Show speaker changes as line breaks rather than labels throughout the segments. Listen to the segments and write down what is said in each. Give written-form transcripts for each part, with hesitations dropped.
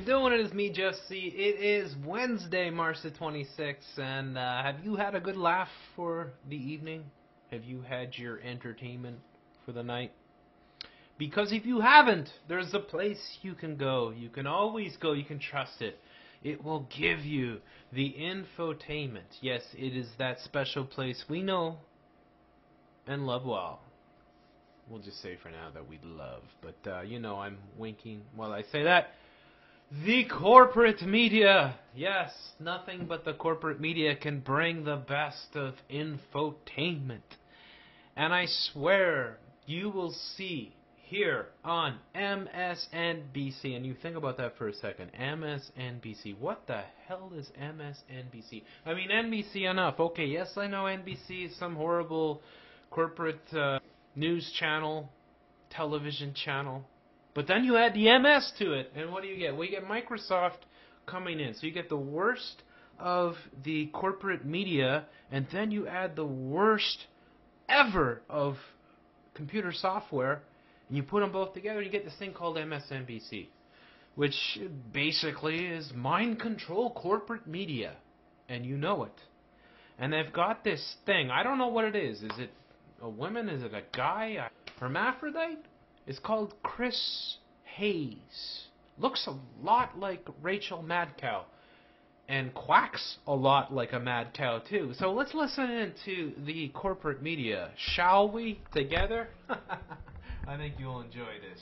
Doing it is me, Jeff C. It is Wednesday, March the 26th, and have you had a good laugh for the evening? Have you had your entertainment for the night? Because if you haven't, there's a place you can go. You can always go. You can trust it. It will give you the infotainment. Yes, it is that special place we know and love well. We'll just say for now that we love, but you know I'm winking while I say that. The corporate media. Yes, nothing but the corporate media can bring the best of infotainment. And I swear, you will see here on MSNBC, and you think about that for a second, MSNBC, what the hell is MSNBC? I mean, NBC enough. Okay, yes, I know NBC is some horrible corporate news channel, television channel. But then you add the MS to it, and what do you get? Well, you get Microsoft coming in. So you get the worst of the corporate media, and then you add the worst ever of computer software, and you put them both together, and you get this thing called MSNBC, which basically is mind control corporate media, and you know it. And they've got this thing. I don't know what it is. Is it a woman? Is it a guy? A hermaphrodite? It's called Chris Hayes. Looks a lot like Rachel Madcow. And quacks a lot like a mad cow, too. So let's listen into the corporate media, shall we, together? I think you'll enjoy this.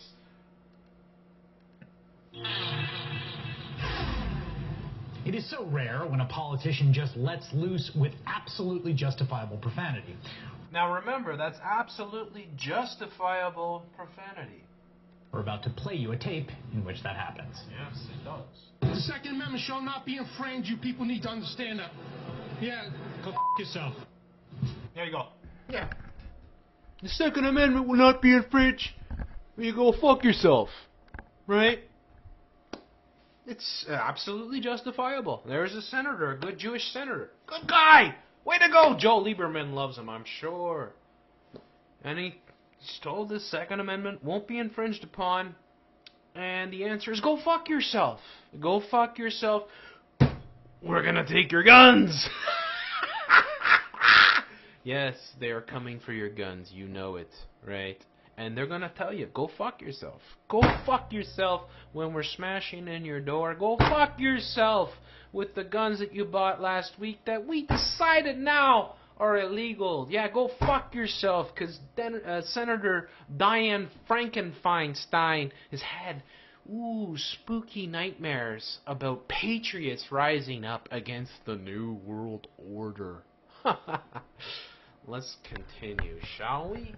It is so rare when a politician just lets loose with absolutely justifiable profanity.
Now remember, that's absolutely justifiable profanity.
We're about to play you a tape in which that happens.
Yes, it does.
The Second Amendment shall not be infringed. You people need to understand that. Yeah, go yourself.
There you go.
Yeah.
The Second Amendment will not be infringed. You go fuck yourself. Right? It's absolutely justifiable. There's a senator, a good Jewish senator. Good guy! Way to go! Joe Lieberman loves him, I'm sure. And he's told the Second Amendment won't be infringed upon. And the answer is, go fuck yourself. Go fuck yourself. We're gonna take your guns! Yes, they are coming for your guns. You know it, right? And they're gonna tell you, go fuck yourself. Go fuck yourself when we're smashing in your door. Go fuck yourself with the guns that you bought last week that we decided now are illegal. Yeah, go fuck yourself, because Senator Dianne Frankenfeinstein has had spooky nightmares about patriots rising up against the New World Order. Let's continue, shall we?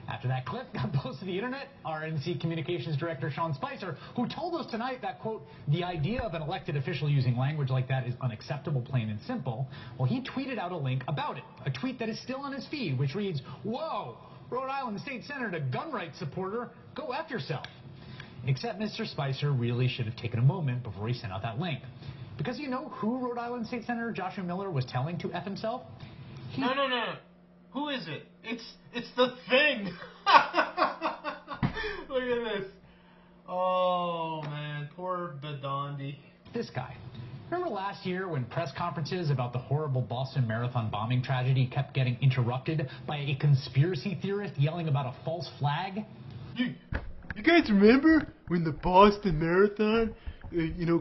After that clip got posted to the internet, RNC Communications Director Sean Spicer, who told us tonight that, quote, the idea of an elected official using language like that is unacceptable, plain and simple, well, he tweeted out a link about it, a tweet that is still on his feed, which reads, whoa, Rhode Island State Senator, gun rights supporter, go F yourself. Except Mr. Spicer really should have taken a moment before he sent out that link. Because you know who Rhode Island State Senator Joshua Miller was telling to F himself?
No. Who is it? It's the thing. Look at this. Oh, man. Poor Bedondi.
This guy. Remember last year when press conferences about the horrible Boston Marathon bombing tragedy kept getting interrupted by a conspiracy theorist yelling about a false flag?
You guys remember when the Boston Marathon,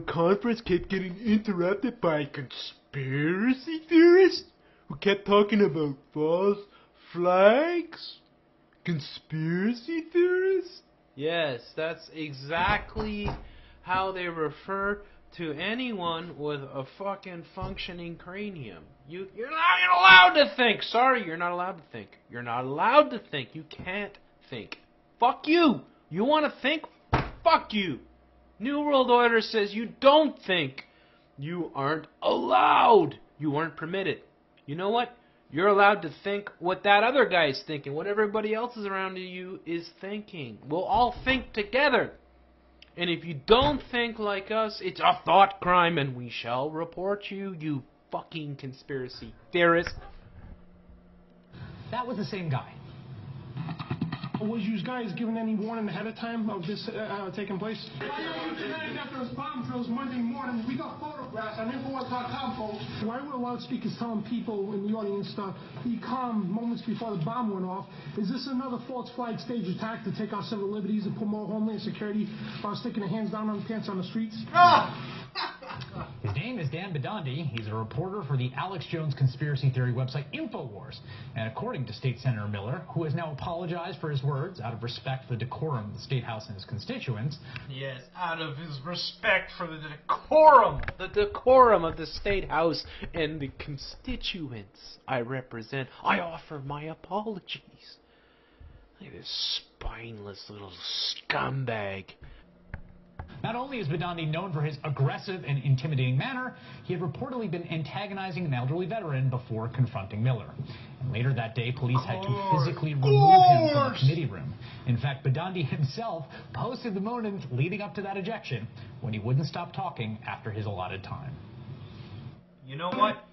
conference kept getting interrupted by a conspiracy theorist who kept talking about false flags? Conspiracy theorists?
Yes, that's exactly how they refer to anyone with a fucking functioning cranium. You're not allowed to think. Sorry, you're not allowed to think. You're not allowed to think. You can't think. Fuck you. You want to think? Fuck you. New World Order says you don't think. You aren't allowed. You aren't permitted. You know what? You're allowed to think what that other guy's thinking, what everybody else is around you is thinking. We'll all think together. And if you don't think like us, it's a thought crime, and we shall report you, you fucking conspiracy theorist.
That was the same guy.
Was you guys given any warning ahead of time of this taking place? Tonight after those bomb drills Monday morning, we got photographs on Infowars.com, folks. Why were loudspeakers telling people in the audience to be calm moments before the bomb went off? Is this another false flag stage attack to take our civil liberties and put more homeland security while sticking their hands down on the pants on the streets?
His name is Dan Bidandi. He's a reporter for the Alex Jones conspiracy theory website Infowars. And according to State Senator Miller, who has now apologized for his words out of respect for the decorum of the State House and his constituents.
Yes, out of his respect for the decorum of the State House and the constituents I represent, I offer my apologies. Look at this spineless little scumbag.
Not only is Bidandi known for his aggressive and intimidating manner, he had reportedly been antagonizing an elderly veteran before confronting Miller. And later that day, police had to physically remove him from the committee room. In fact, Bidandi himself posted the moments leading up to that ejection when he wouldn't stop talking after his allotted time.
You know what?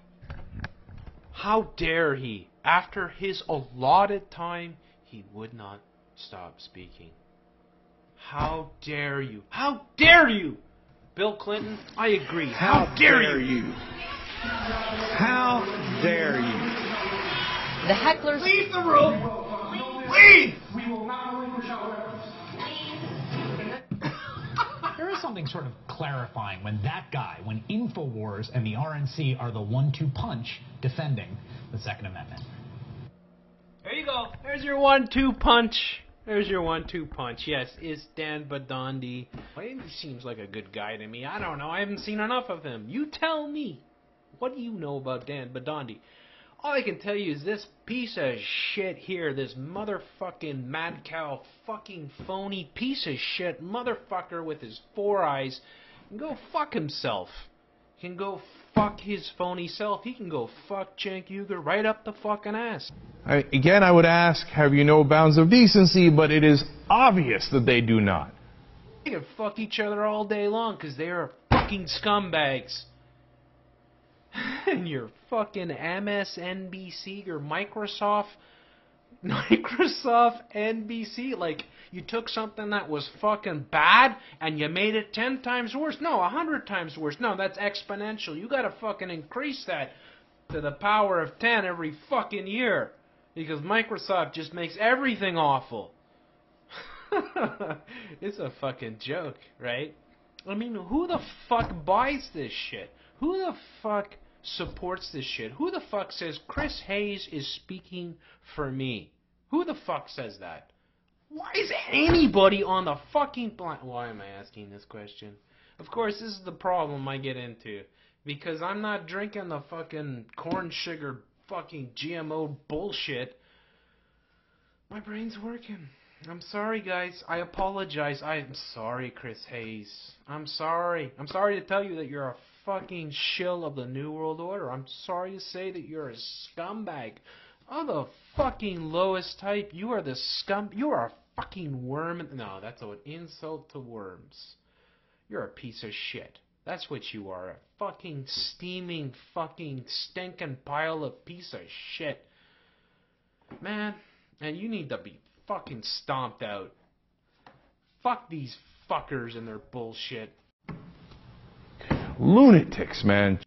How dare he? After his allotted time, he would not stop speaking. How dare you? How dare you? Bill Clinton, I agree. How dare you?
How dare you?
The hecklers...
Leave the room! Leave!
We will not relinquish our weapons.
There is something sort of clarifying when that guy, when Infowars and the RNC are the 1-2 punch defending the Second Amendment.
There you go. There's your 1-2 punch. There's your 1-2 punch. Yes, it's Dan Bidandi. He seems like a good guy to me. I don't know. I haven't seen enough of him. You tell me. What do you know about Dan Bidandi? All I can tell you is this piece of shit here, this motherfucking mad cow fucking phony piece of shit motherfucker with his 4 eyes can go fuck himself. He can go fuck his phony self. He can go fuck Cenk Uygur right up the fucking ass.
Again, I would ask, have you no bounds of decency? But it is obvious that they do not.
They can fuck each other all day long because they are fucking scumbags. And your fucking MSNBC, your Microsoft NBC, like you took something that was fucking bad and you made it 10 times worse. No, 100 times worse. No, that's exponential. You gotta fucking increase that to the power of 10 every fucking year. Because Microsoft just makes everything awful. It's a fucking joke, right? I mean, who the fuck buys this shit? Who the fuck supports this shit? Who the fuck says Chris Hayes is speaking for me? Who the fuck says that? Why is anybody on the fucking planet... Why am I asking this question? Of course, this is the problem I get into. Because I'm not drinking the fucking corn sugar fucking GMO bullshit. My brain's working. I'm sorry, guys. I apologize. I'm sorry, Chris Hayes. I'm sorry. I'm sorry to tell you that you're a fucking shill of the New World Order. I'm sorry to say that you're a scumbag of the fucking lowest type. You are the scum. You are a fucking worm. No, that's an insult to worms. You're a piece of shit. That's what you are. A fucking steaming, fucking stinking pile of piece of shit. Man, and you need to be fucking stomped out. Fuck these fuckers and their bullshit.
Lunatics, man.